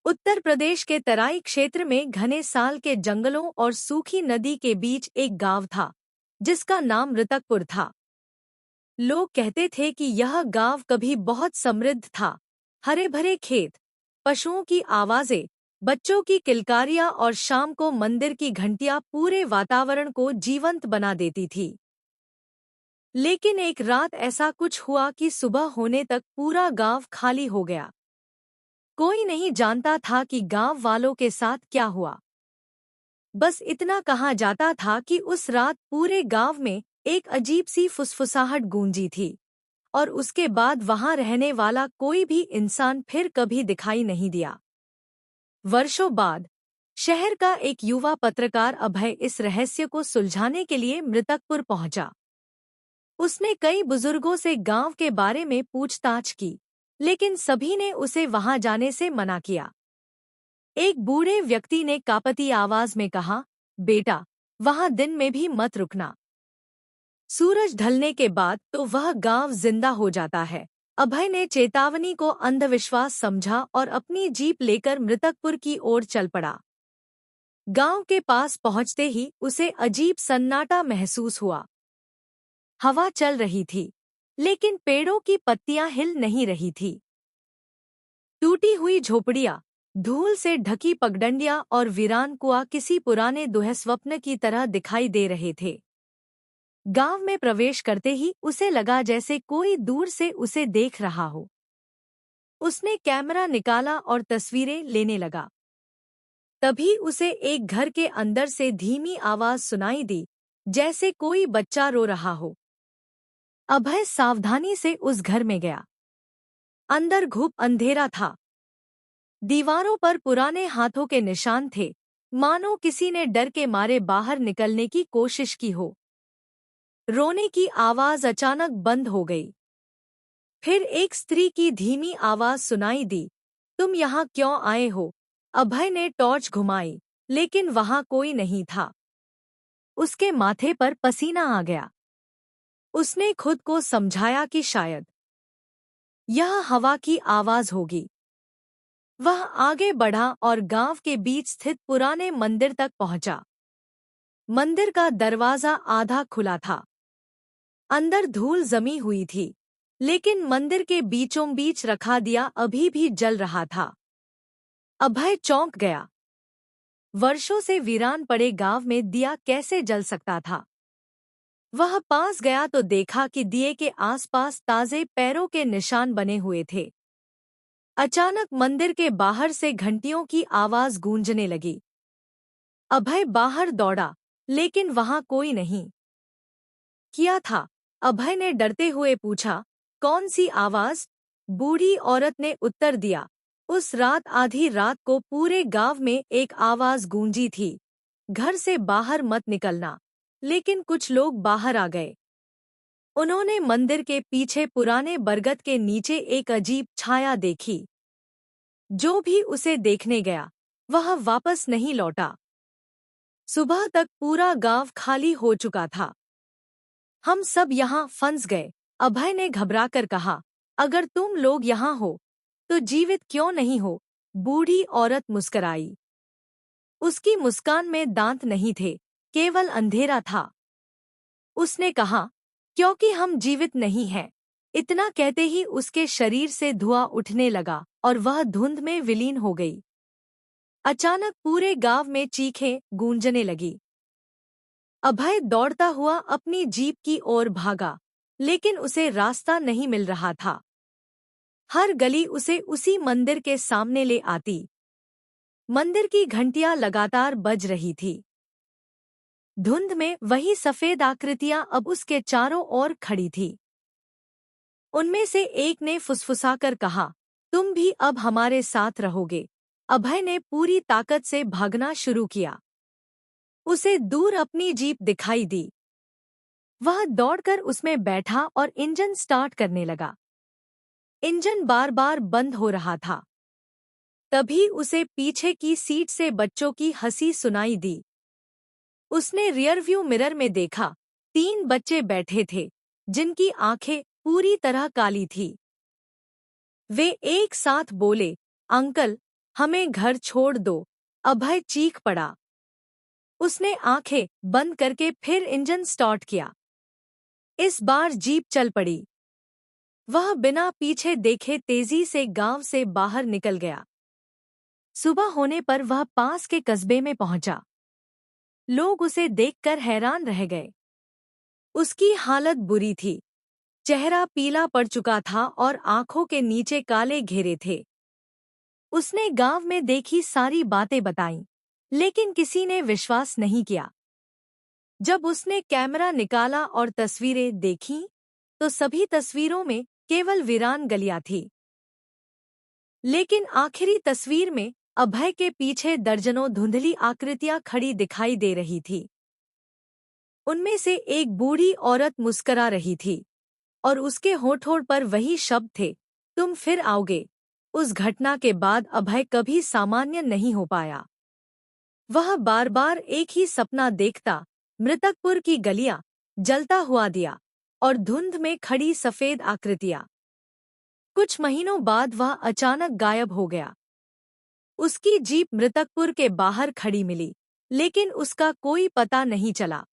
उत्तर प्रदेश के तराई क्षेत्र में घने साल के जंगलों और सूखी नदी के बीच एक गांव था, जिसका नाम मृतकपुर था। लोग कहते थे कि यह गांव कभी बहुत समृद्ध था। हरे भरे खेत, पशुओं की आवाजें, बच्चों की किलकारियां और शाम को मंदिर की घंटियां पूरे वातावरण को जीवंत बना देती थी। लेकिन एक रात ऐसा कुछ हुआ कि सुबह होने तक पूरा गांव खाली हो गया। कोई नहीं जानता था कि गांव वालों के साथ क्या हुआ। बस इतना कहा जाता था कि उस रात पूरे गांव में एक अजीब सी फुसफुसाहट गूंजी थी, और उसके बाद वहां रहने वाला कोई भी इंसान फिर कभी दिखाई नहीं दिया। वर्षों बाद शहर का एक युवा पत्रकार अभय इस रहस्य को सुलझाने के लिए मृतकपुर पहुंचा। उसने कई बुजुर्गों से गांव के बारे में पूछताछ की, लेकिन सभी ने उसे वहां जाने से मना किया। एक बूढ़े व्यक्ति ने कांपती आवाज में कहा, बेटा, वहां दिन में भी मत रुकना। सूरज ढलने के बाद तो वह गांव जिंदा हो जाता है। अभय ने चेतावनी को अंधविश्वास समझा और अपनी जीप लेकर मृतकपुर की ओर चल पड़ा। गांव के पास पहुंचते ही उसे अजीब सन्नाटा महसूस हुआ। हवा चल रही थी, लेकिन पेड़ों की पत्तियां हिल नहीं रही थी। टूटी हुई झोपड़ियां, धूल से ढकी पगडंडियां और वीरान कुआं किसी पुराने दुःस्वप्न की तरह दिखाई दे रहे थे। गांव में प्रवेश करते ही उसे लगा जैसे कोई दूर से उसे देख रहा हो। उसने कैमरा निकाला और तस्वीरें लेने लगा। तभी उसे एक घर के अंदर से धीमी आवाज सुनाई दी, जैसे कोई बच्चा रो रहा हो। अभय सावधानी से उस घर में गया। अंदर घुप अंधेरा था। दीवारों पर पुराने हाथों के निशान थे, मानो किसी ने डर के मारे बाहर निकलने की कोशिश की हो। रोने की आवाज अचानक बंद हो गई। फिर एक स्त्री की धीमी आवाज सुनाई दी, तुम यहाँ क्यों आए हो? अभय ने टॉर्च घुमाई, लेकिन वहां कोई नहीं था। उसके माथे पर पसीना आ गया। उसने खुद को समझाया कि शायद यह हवा की आवाज होगी। वह आगे बढ़ा और गांव के बीच स्थित पुराने मंदिर तक पहुंचा। मंदिर का दरवाजा आधा खुला था। अंदर धूल जमी हुई थी, लेकिन मंदिर के बीचों बीच रखा दिया अभी भी जल रहा था। अभय चौंक गया। वर्षों से वीरान पड़े गांव में दिया कैसे जल सकता था? वह पास गया तो देखा कि दिए के आसपास ताजे पैरों के निशान बने हुए थे। अचानक मंदिर के बाहर से घंटियों की आवाज गूंजने लगी। अभय बाहर दौड़ा, लेकिन वहां कोई नहीं। क्या था? अभय ने डरते हुए पूछा। कौन सी आवाज? बूढ़ी औरत ने उत्तर दिया। उस रात आधी रात को पूरे गांव में एक आवाज गूंजी थी, घर से बाहर मत निकलना। लेकिन कुछ लोग बाहर आ गए। उन्होंने मंदिर के पीछे पुराने बरगद के नीचे एक अजीब छाया देखी। जो भी उसे देखने गया, वह वापस नहीं लौटा। सुबह तक पूरा गांव खाली हो चुका था। हम सब यहाँ फंस गए, अभय ने घबराकर कहा। अगर तुम लोग यहाँ हो, तो जीवित क्यों नहीं हो? बूढ़ी औरत मुस्कराई। उसकी मुस्कान में दांत नहीं थे, केवल अंधेरा था। उसने कहा, क्योंकि हम जीवित नहीं हैं। इतना कहते ही उसके शरीर से धुआं उठने लगा और वह धुंध में विलीन हो गई। अचानक पूरे गांव में चीखें गूंजने लगी। अभय दौड़ता हुआ अपनी जीप की ओर भागा, लेकिन उसे रास्ता नहीं मिल रहा था। हर गली उसे उसी मंदिर के सामने ले आती। मंदिर की घंटियां लगातार बज रही थी। धुंध में वही सफेद आकृतियां अब उसके चारों ओर खड़ी थी। उनमें से एक ने फुसफुसाकर कहा, तुम भी अब हमारे साथ रहोगे। अभय ने पूरी ताकत से भागना शुरू किया। उसे दूर अपनी जीप दिखाई दी। वह दौड़कर उसमें बैठा और इंजन स्टार्ट करने लगा। इंजन बार बार बंद हो रहा था। तभी उसे पीछे की सीट से बच्चों की हंसी सुनाई दी। उसने रियरव्यू मिरर में देखा। 3 बच्चे बैठे थे, जिनकी आंखें पूरी तरह काली थी। वे एक साथ बोले, अंकल, हमें घर छोड़ दो, अभय चीख पड़ा। उसने आंखें बंद करके फिर इंजन स्टार्ट किया। इस बार जीप चल पड़ी। वह बिना पीछे देखे तेजी से गांव से बाहर निकल गया। सुबह होने पर वह पास के कस्बे में पहुंचा। लोग उसे देखकर हैरान रह गए। उसकी हालत बुरी थी। चेहरा पीला पड़ चुका था और आंखों के नीचे काले घेरे थे। उसने गांव में देखी सारी बातें बताईं, लेकिन किसी ने विश्वास नहीं किया। जब उसने कैमरा निकाला और तस्वीरें देखीं, तो सभी तस्वीरों में केवल वीरान गलियां थी। लेकिन आखिरी तस्वीर में अभय के पीछे दर्जनों धुंधली आकृतियां खड़ी दिखाई दे रही थी। उनमें से एक बूढ़ी औरत मुस्करा रही थी और उसके होठों पर वही शब्द थे, तुम फिर आओगे। उस घटना के बाद अभय कभी सामान्य नहीं हो पाया। वह बार बार एक ही सपना देखता, मृतकपुर की गलियां, जलता हुआ दिया और धुंध में खड़ी सफेद आकृतियां। कुछ महीनों बाद वह अचानक गायब हो गया। उसकी जीप मृतकपुर के बाहर खड़ी मिली, लेकिन उसका कोई पता नहीं चला।